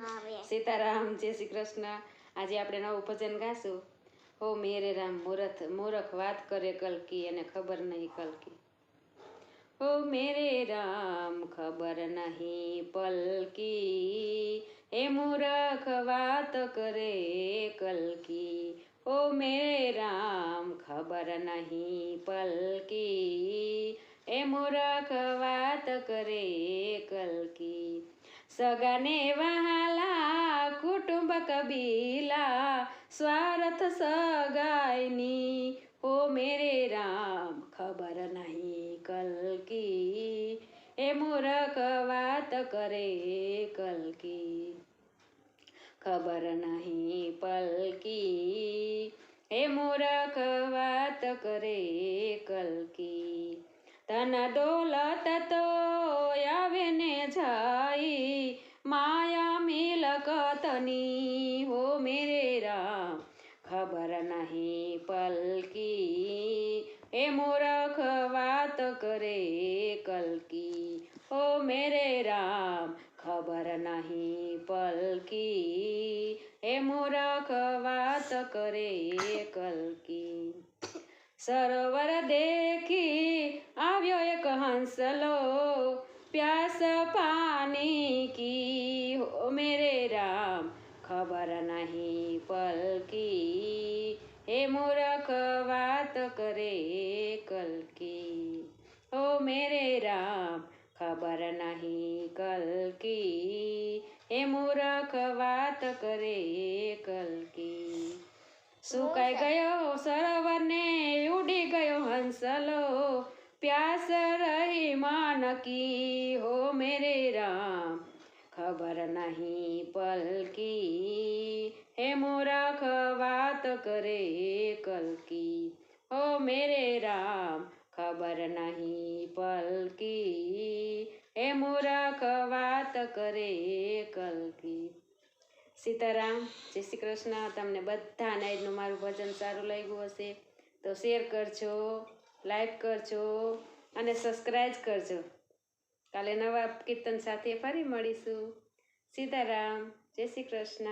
सीताराम जय श्री कृष्ण। आज આપણે નવું ભજન ગાશું। हो मेरे राम मूर्ख વાત કરે કલકી અને ખબર નહીં કલકી। हो मेरे राम खबर नहीं पलकी हे मूर्ख વાત કરે કલકી। हो मेरे राम खबर नहीं पलकी हे मूर्ख વાત કરે કલકી। सगाने वहाला कुटुंब कबीला स्वार्थ सगायनी हो मेरे राम खबर नहीं कलकी ए मूर्ख વાત કરે કલકી। खबर नहीं पलकी ए मूर्ख વાત કરે કલકી। तन दौलत तो आवे ने जाई माया मिलकतनी हो मेरे राम खबर नहीं पलकी ए मूर्ख વાત કરે કલકી। हो मेरे राम खबर नहीं पलकी ए मूर्ख વાત કરે કલકી। सरोवर देखी આવ્યો એક હંસલો प्यास पानी की हो मेरे राम खबर नहीं पलकी हे मूर्ख વાત કરે કલકી। हो मेरे राम खबर नहीं कलकी हे मूर्ख વાત કરે કલકી। સુકાઈ ગયો સરોવર ને ઉડી ગયો હંસલો प्यास रही मान की हो मेरे राम खबर नहीं पलकी हे मूर्ख વાત કરે કલકી। हो मेरे राम खबर नहीं पलकी हे मूर्ख વાત કરે કલકી। सीताराम जय श्री कृष्ण। तमने बधाने आजनुं मारुं भजन सारुं लाग्युं हशे तो शेर करजो, लाइक करजो અને સબસ્ક્રાઇબ કરજો। કાલે નવા કીર્તન સાથે ફરી મળીશું। સીતારામ જય શ્રી કૃષ્ણ।